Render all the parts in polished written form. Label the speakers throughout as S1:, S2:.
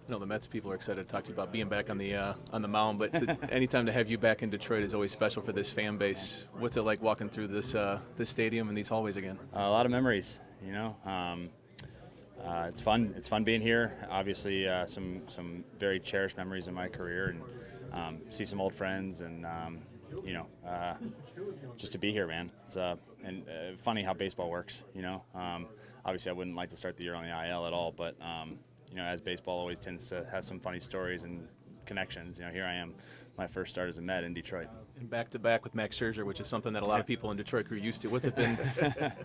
S1: I know the Mets people are excited to talk to you about being back on the mound, but anytime to have you back in Detroit is always special for this fan base. What's it like walking through this stadium and these hallways again?
S2: A lot of memories, it's fun. It's fun being here. Obviously, some very cherished memories in my career, and see some old friends, and just to be here, man. It's funny how baseball works. Obviously, I wouldn't like to start the year on the IL at all, but as baseball always tends to have some funny stories and connections. Here I am, my first start as a Met in Detroit.
S1: And back to back with Max Scherzer, which is something that a lot of people in Detroit grew used to. What's it been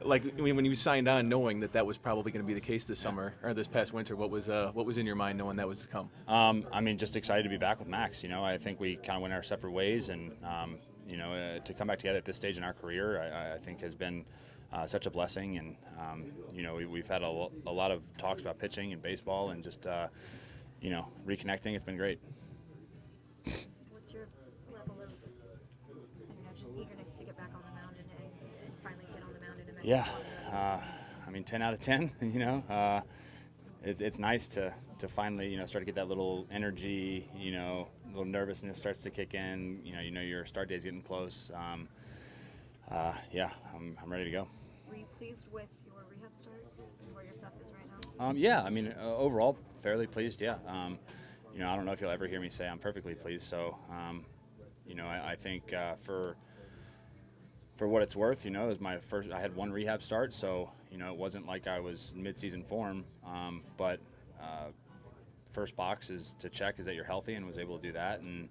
S1: like when you signed on, knowing that was probably going to be the case this summer or this past winter? What was in your mind knowing that was to come?
S2: Just excited to be back with Max. I think we kind of went our separate ways, and to come back together at this stage in our career, I think has been such a blessing. And we've had a lot of talks about pitching and baseball, and just reconnecting. It's been great.
S3: What's your level of, just eagerness to get back on the mound and finally get on the mound in a match?
S2: Yeah, 10 out of 10. It's nice to finally start to get that little energy. Little nervousness starts to kick in. Your start day's getting close. I'm ready to go.
S3: Were you pleased with your rehab start and where your stuff is right now?
S2: Overall, fairly pleased. Yeah. I don't know if you'll ever hear me say I'm perfectly pleased. So, I think for what it's worth, it was my first. I had one rehab start, so it wasn't like I was mid-season form. But first box is to check is that you're healthy, and was able to do that. And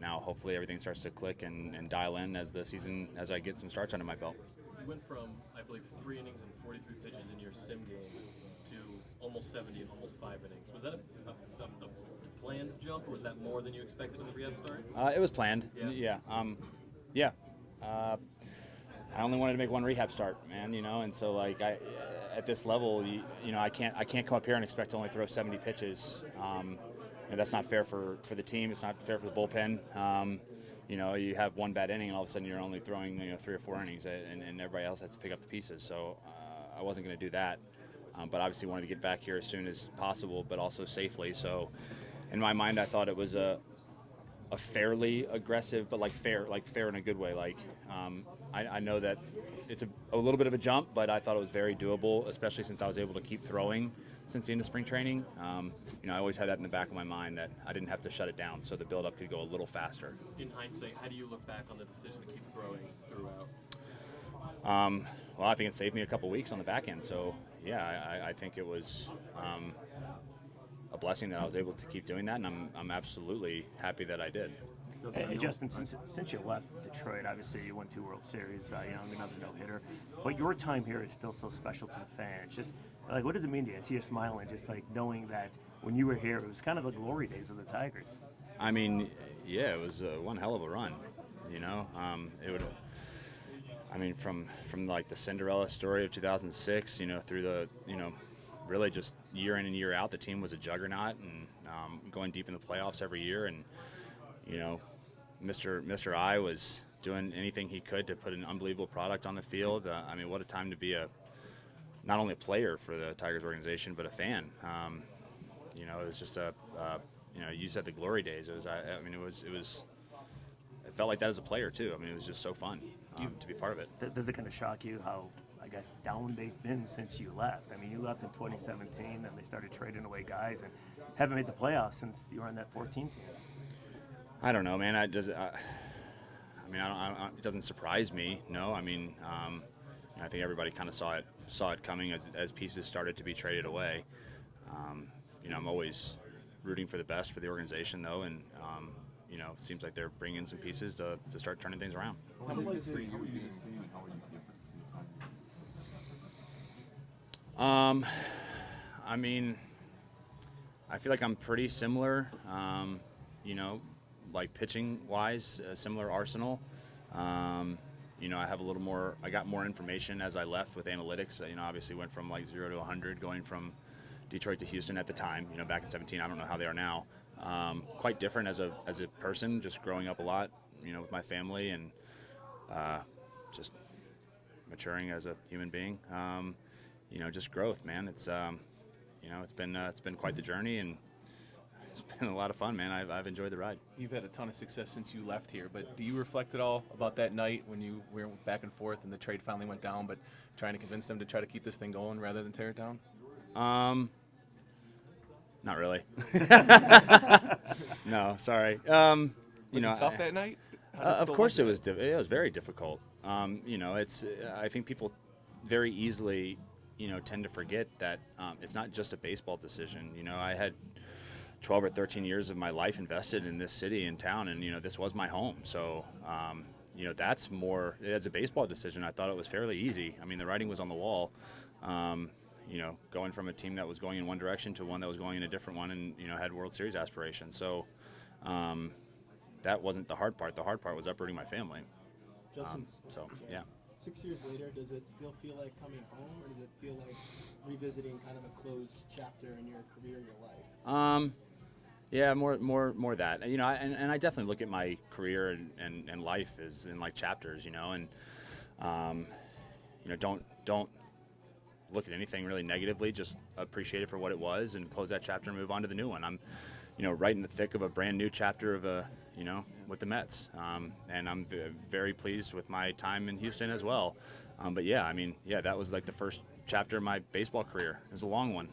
S2: now hopefully everything starts to click and dial in as I get some starts under my belt.
S4: You went from, I believe, 3 innings and 43 pitches in your sim game to almost 70 in almost 5 innings. Was that a planned jump, or was that more than you expected in the rehab start?
S2: It was planned.
S4: Yeah.
S2: I only wanted to make one rehab start, man. And so at this level, I can't come up here and expect to only throw 70 pitches. And that's not fair for the team. It's not fair for the bullpen. You have one bad inning, and all of a sudden you're only throwing 3 or 4 innings, and everybody else has to pick up the pieces. So I wasn't going to do that, but obviously wanted to get back here as soon as possible, but also safely. So in my mind, I thought it was a fairly aggressive, but fair in a good way. I know that it's a little bit of a jump, but I thought it was very doable, especially since I was able to keep throwing since the end of spring training. I always had that in the back of my mind that I didn't have to shut it down, so the build-up could go a little faster.
S4: In hindsight, how do you look back on the decision to keep throwing throughout?
S2: Well, I think it saved me a couple weeks on the back end. So, yeah, I think it was a blessing that I was able to keep doing that, and I'm absolutely happy that I did.
S5: Hey, Justin, since you left Detroit, obviously you won 2 World Series, another no-hitter, but your time here is still so special to the fans. Just what does it mean to you? I see you smiling, just knowing that when you were here, it was kind of the glory days of the Tigers.
S2: It was one hell of a run. From the Cinderella story of 2006, through the really just year in and year out, the team was a juggernaut and going deep in the playoffs every year, and Mr. I was doing anything he could to put an unbelievable product on the field. What a time to be not only a player for the Tigers organization, but a fan. It was just you said the glory days. It felt like that as a player too. It was just so fun to be part of it.
S5: Does it kind of shock you how, I guess, down they've been since you left? You left in 2017, and they started trading away guys and haven't made the playoffs since you were on that 14 team.
S2: I don't know, man. It doesn't surprise me. No, I think everybody kind of saw it coming as pieces started to be traded away. I'm always rooting for the best for the organization, though, and it seems like they're bringing some pieces to start turning things around.
S6: What's it like for you? How are you different from the Tigers?
S2: I feel like I'm pretty similar. Pitching wise, a similar arsenal. I have a little more. I got more information as I left with analytics. Obviously went from 0 to 100, going from Detroit to Houston at the time. Back in 17, I don't know how they are now. Quite different as a person, just growing up a lot. With my family and just maturing as a human being. Just growth, man. It's you know, it's been quite the journey, and it's been a lot of fun, man. I've enjoyed the ride.
S1: You've had a ton of success since you left here, but do you reflect at all about that night when you were back and forth and the trade finally went down, but trying to convince them to try to keep this thing going rather than tear it down?
S2: Not really. No, sorry.
S1: Was it tough that night?
S2: Of course, it was. It was very difficult. You know, I think people very easily, you know, tend to forget that it's not just a baseball decision. You know, I had 12 or 13 years of my life invested in this city and town, and you know, this was my home. So, you know, that's more as a baseball decision. I thought it was fairly easy. I mean, the writing was on the wall. You know, going from a team that was going in one direction to one that was going in a different one, and you know, had World Series aspirations. So, that wasn't the hard part. The hard part was uprooting my family.
S7: Justin,
S2: So, yeah.
S7: 6 years later, does it still feel like coming home, or does it feel like revisiting kind of a closed chapter in your career, your life?
S2: Yeah, more that. You know, and I definitely look at my career and life as in like chapters. You know, and you know, don't look at anything really negatively. Just appreciate it for what it was and close that chapter and move on to the new one. I'm, you know, right in the thick of a brand new chapter of you know, with the Mets, and I'm very pleased with my time in Houston as well. But yeah, I mean, yeah, that was like the first chapter of my baseball career. It was a long one,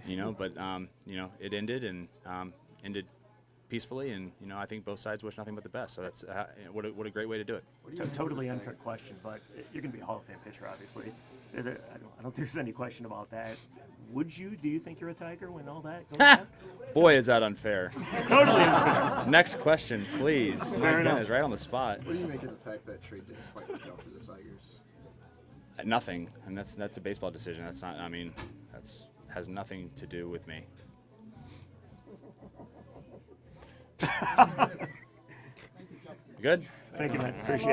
S2: you know, but you know, it ended and ended peacefully, and you know, I think both sides wish nothing but the best. So that's what a great way to do it.
S5: Totally unfair question, but you're going to be a Hall of Fame pitcher, obviously. I don't think there's any question about that. Do you think you're a Tiger when all that goes down?
S2: Boy, is that unfair.
S5: Totally unfair.
S2: Next question, please. My
S5: Fair enough.
S2: goodness, right on the spot.
S8: What do you make of the fact that trade didn't quite work out for the Tigers?
S2: Nothing, and that's a baseball decision. That's not. I mean, has nothing to do with me. Good.
S5: Thank you, man. Appreciate it.